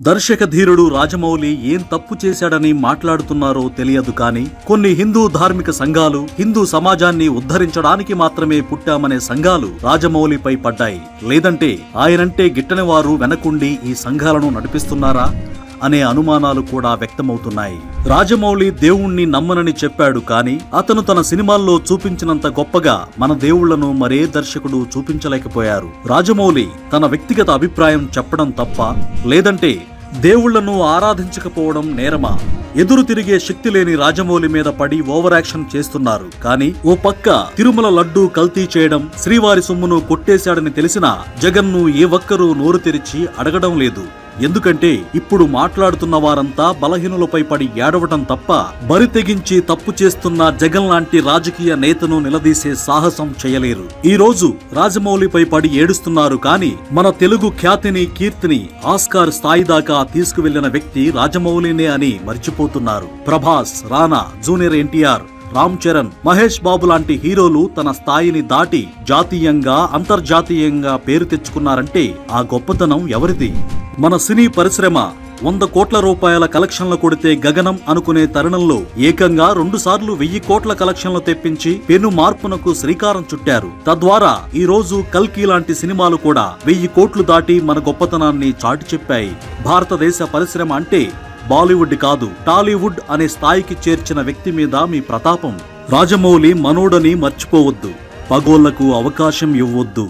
దర్శక ధీరుడు రాజమౌళి ఏం తప్పు చేశాడని మాట్లాడుతున్నారో తెలియదు కానీ కొన్ని హిందూ ధార్మిక సంఘాలు హిందూ సమాజాన్ని ఉద్ధరించడానికి మాత్రమే పుట్టామనే సంఘాలు రాజమౌళిపై పడ్డాయి. లేదంటే ఆయనంటే గిట్టని వారు వెనకుండి ఈ సంఘాలను నడిపిస్తున్నారా అనే అనుమానాలు కూడా వ్యక్తమవుతున్నాయి. రాజమౌళి దేవుణ్ణి నమ్మనని చెప్పాడు కానీ అతను తన సినిమాల్లో చూపించినంత గొప్పగా మన దేవుళ్లను మరే దర్శకుడు చూపించలేకపోయారు. రాజమౌళి తన వ్యక్తిగత అభిప్రాయం చెప్పడం తప్ప, లేదంటే దేవుళ్లను ఆరాధించకపోవడం నేరమా? ఎదురు తిరిగే శక్తి లేని రాజమౌళి మీద పడి ఓవర్ యాక్షన్ చేస్తున్నారు. కానీ ఓ పక్క తిరుమల లడ్డూ కల్తీ చేయడం, శ్రీవారి సొమ్మును కొట్టేశాడని తెలిసినా జగన్ను ఏ ఒక్కరూ నోరు తెరిచి అడగడం లేదు. ఎందుకంటే ఇప్పుడు మాట్లాడుతున్న వారంతా బలహీనులపై పడి ఏడవటం తప్ప బరి తెగించి తప్పు చేస్తున్న జగన్ లాంటి రాజకీయ నేతను నిలదీసే సాహసం చేయలేరు. ఈ రోజు రాజమౌళిపై పడి ఏడుస్తున్నారు కానీ మన తెలుగు ఖ్యాతిని కీర్తిని ఆస్కార్ స్థాయి దాకా తీసుకువెళ్లిన వ్యక్తి రాజమౌళినే అని మర్చిపోతున్నారు. ప్రభాస్, రానా, జూనియర్ ఎన్టీఆర్, రామ్ చరణ్, మహేష్ బాబు లాంటి హీరోలు తన స్థాయిని దాటి జాతీయంగా అంతర్జాతీయంగా పేరు తెచ్చుకున్నారంటే ఆ గొప్పతనం ఎవరిది? మన సినీ పరిశ్రమ 100 కోట్ల రూపాయల కలెక్షన్లు కొడితే గగనం అనుకునే తరుణంలో ఏకంగా 2 సార్లు 1000 కోట్ల కలెక్షన్లు తెప్పించి పెను మార్పునకు శ్రీకారం చుట్టారు. తద్వారా ఈ రోజు కల్కి లాంటి సినిమాలు కూడా 1000 కోట్లు దాటి మన గొప్పతనాన్ని చాటి చెప్పాయి. భారతదేశ పరిశ్రమ అంటే బాలీవుడ్ కాదు, టాలీవుడ్ అనే స్థాయికి చేర్చిన వ్యక్తి మీద మీ ప్రతాపం. రాజమౌళి మనోడని మర్చిపోవద్దు, పగోళ్లకు అవకాశం ఇవ్వొద్దు.